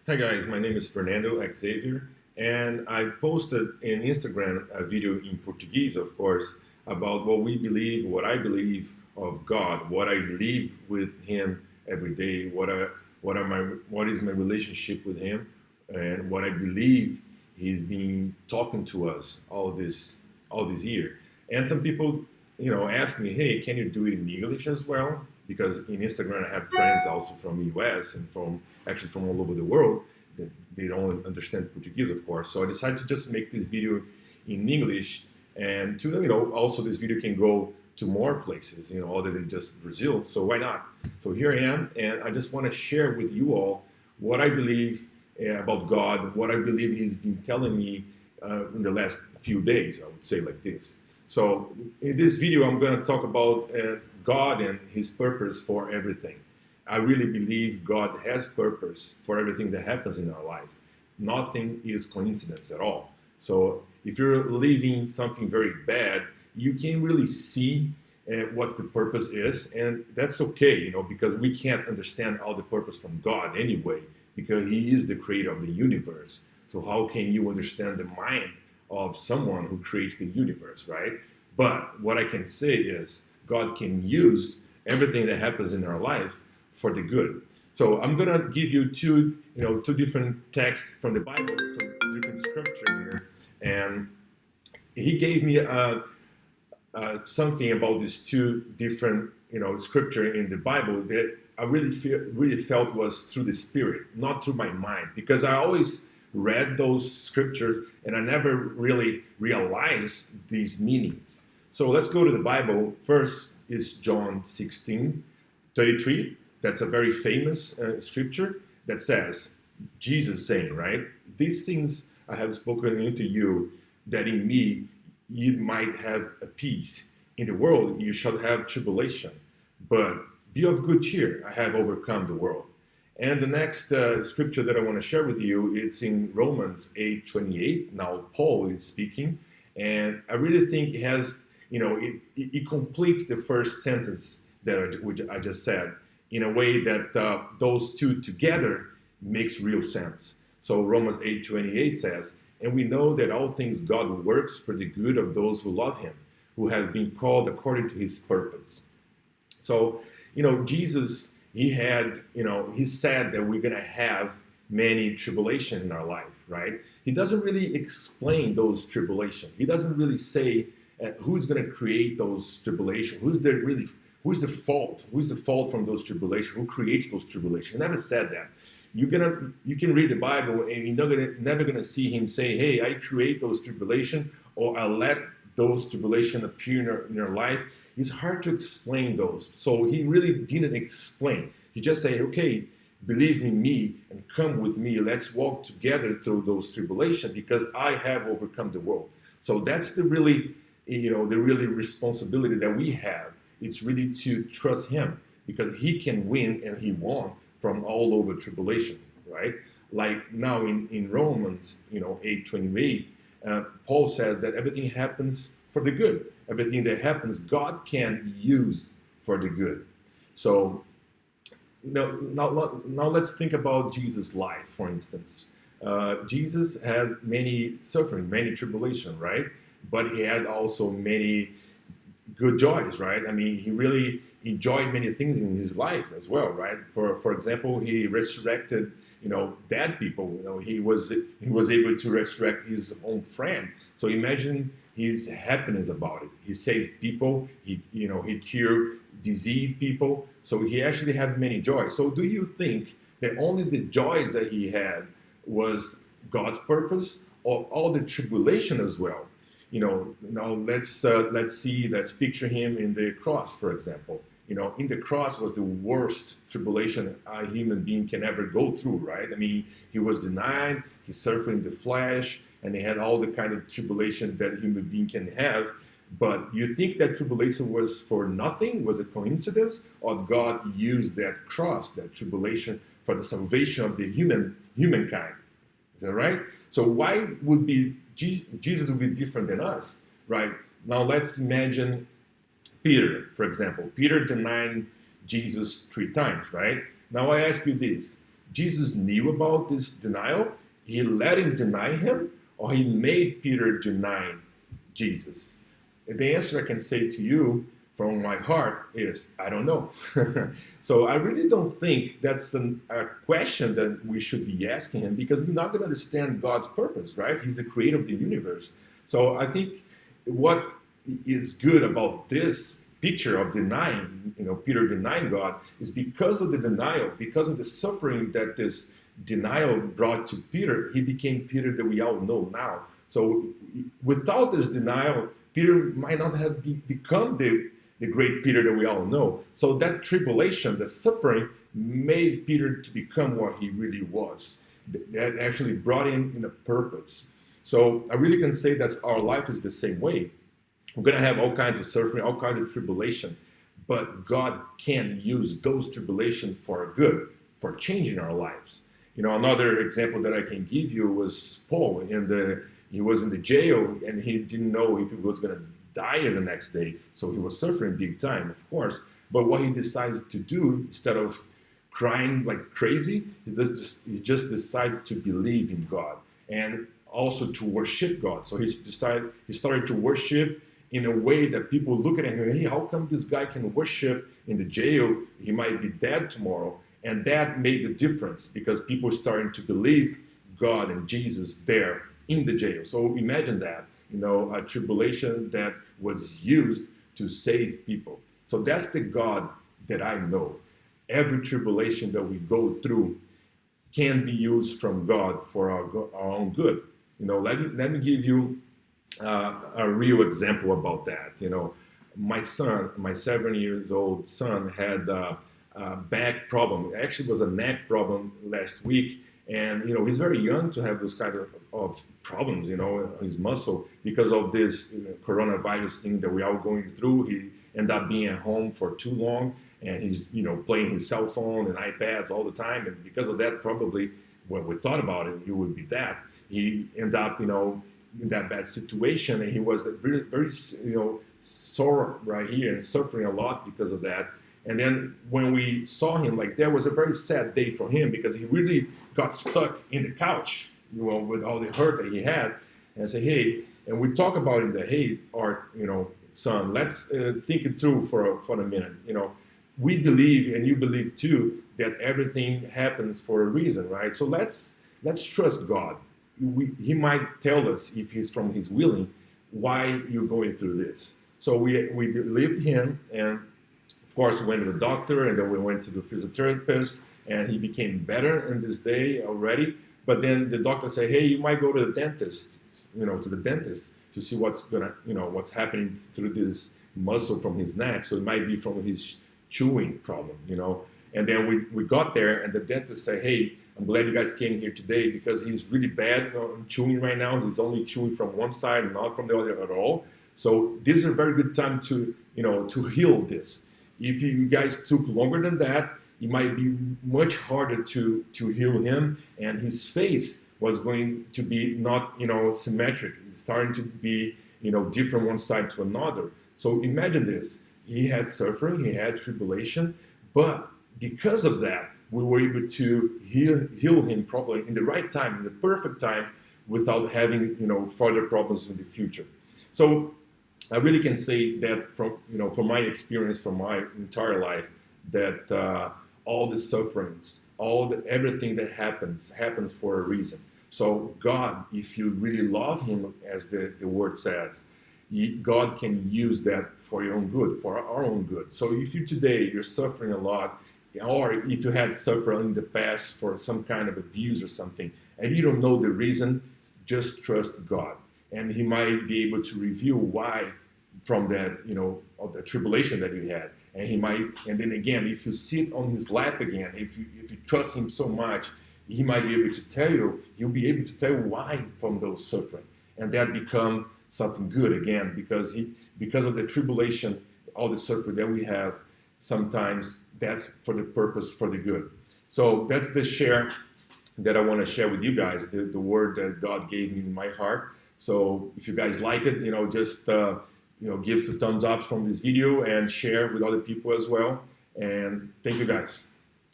Hi guys, my name is Fernando Xavier, and I posted in Instagram a video in Portuguese, of course, about what we believe, what I believe of God, what I live with Him every day, what is my relationship with Him, and what I believe He's been talking to us all this year. And some people, ask me, hey, can you do it in English as well? Because in Instagram I have friends also from the US and from all over the world. They don't understand Portuguese, of course. So I decided to just make this video in English, and also this video can go to more places, other than just Brazil. So why not? So here I am, and I just want to share with you all what I believe about God, what I believe He's been telling me in the last few days. I would say like this. So in this video, I'm going to talk about God and His purpose for everything. I really believe God has purpose for everything that happens in our life. Nothing is coincidence at all. So if you're living something very bad, you can really see what the purpose is, and that's okay, because we can't understand all the purpose from God anyway, because He is the creator of the universe. So how can you understand the mind of someone who creates the universe, right? But what I can say is God can use everything that happens in our life for the good. So I'm gonna give you two different texts from the Bible, some different scripture here, and he gave me something about these two different scripture in the Bible that I really felt was through the Spirit, not through my mind, because I always read those scriptures and I never really realized these meanings. So let's go to the Bible. First is John 16:33. That's a very famous scripture that says, Jesus saying, right? These things I have spoken into you, that in me you might have a peace. In the world you shall have tribulation, but be of good cheer. I have overcome the world. And the next scripture that I want to share with you, it's in Romans 8:28. Now Paul is speaking, and I really think it has, it completes the first sentence which I just said, in a way that those two together makes real sense. So Romans 8:28 says, and we know that all things God works for the good of those who love Him, who have been called according to His purpose. So, Jesus, he said that we're going to have many tribulation in our life, right? He doesn't really explain those tribulation. He doesn't really say who's going to create those tribulation, who's the fault? Who's the fault from those tribulation? Who creates those tribulation? He never said that. You can read the Bible and you're never gonna see Him say, "Hey, I create those tribulation," or "I let those tribulation appear in your life." It's hard to explain those. So He really didn't explain. He just said, "Okay, believe in me and come with me. Let's walk together through those tribulation because I have overcome the world." So that's the really responsibility that we have. It's really to trust Him because He can win, and He won from all over tribulation, right? Like now in Romans, 8:28, Paul said that everything happens for the good. Everything that happens, God can use for the good. So now let's think about Jesus' life, for instance. Jesus had many suffering, many tribulation, right? But He had also many good joys, right? I mean, He really enjoyed many things in His life as well, right? For example, He resurrected, dead people. He was able to resurrect His own friend. So imagine His happiness about it. He saved people. He cured diseased people. So He actually had many joys. So do you think that only the joys that He had was God's purpose, or all the tribulation as well? Now let's picture Him in the cross, for example. In the cross was the worst tribulation a human being can ever go through, right? I mean, He was denied, He suffered in the flesh, and He had all the kind of tribulation that a human being can have. But you think that tribulation was for nothing, was a coincidence, or God used that cross, that tribulation, for the salvation of the humankind? Is that right? So why would Jesus would be different than us, right? Now let's imagine Peter, for example. Peter denied Jesus 3 times, right? Now I ask you this. Jesus knew about this denial, he let him deny him, or he made Peter deny Jesus? And the answer I can say to you from my heart is, I don't know. So I really don't think that's a question that we should be asking him, because we're not going to understand God's purpose, right? He's the creator of the universe. So I think what is good about this picture of denying, Peter denying God, is because of the denial, because of the suffering that this denial brought to Peter, he became Peter that we all know now. So without this denial, Peter might not have become the great Peter that we all know. So that tribulation, the suffering, made Peter to become what he really was. That actually brought him in a purpose. So I really can say that our life is the same way. We're going to have all kinds of suffering, all kinds of tribulation, but God can use those tribulations for our good, for changing our lives. Another example that I can give you was Paul. He was in the jail, and he didn't know if he was going to die the next day, so he was suffering big time, of course. But what he decided to do, instead of crying like crazy, he just decided to believe in God and also to worship God. So he started to worship in a way that people look at him and, hey, how come this guy can worship in the jail? He might be dead tomorrow. And that made the difference, because people starting to believe God and Jesus there in the jail. So imagine that, a tribulation that was used to save people. So that's the God that I know. Every tribulation that we go through can be used from God for our own good. Let me give you a real example about that. My son, my 7-year-old son, had a back problem. It actually was a neck problem last week. And, he's very young to have those kind of problems, his muscle, because of this coronavirus thing that we are going through. He ended up being at home for too long, and he's, playing his cell phone and iPads all the time. And because of that, probably when we thought about it, it would be that. He ended up, in that bad situation, and he was very, very, sore right here and suffering a lot because of that. And then when we saw him, that was a very sad day for him, because he really got stuck in the couch, with all the hurt that he had. And I said, hey, and we talk about him that, hey, Art, son, let's think it through for a minute. We believe, and you believe too, that everything happens for a reason, right? So let's trust God. He might tell us, if he's from his willing, why you're going through this. So we believed him, and of course, we went to the doctor, and then we went to the physiotherapist, and he became better in this day already. But then the doctor said, hey, you might go to the dentist, to see what's happening through this muscle from his neck. So it might be from his chewing problem, And then we got there, and the dentist said, hey, I'm glad you guys came here today, because he's really bad on chewing right now. He's only chewing from one side and not from the other at all. So this is a very good time to heal this. If you guys took longer than that, it might be much harder to heal him, and his face was going to be not symmetric. It's starting to be different one side to another. So imagine this: he had suffering, he had tribulation, but because of that, we were able to heal him properly in the right time, in the perfect time, without having further problems in the future. So I really can say that from my experience, from my entire life, that all the sufferings, everything that happens for a reason. So God, if you really love him, as the word says, God can use that for your own good, for our own good. So if you're suffering a lot, or if you had suffered in the past for some kind of abuse or something, and you don't know the reason, just trust God. And he might be able to reveal why from that, of the tribulation that you had. And then again, if you sit on his lap again, if you trust him so much, he might be able to tell you, you'll be able to tell you why from those suffering. And that become something good again, because of the tribulation, all the suffering that we have, sometimes that's for the purpose, for the good. So that's the share that I want to share with you guys, the word that God gave me in my heart. So if you guys like it, just give some thumbs up from this video and share with other people as well. And thank you guys.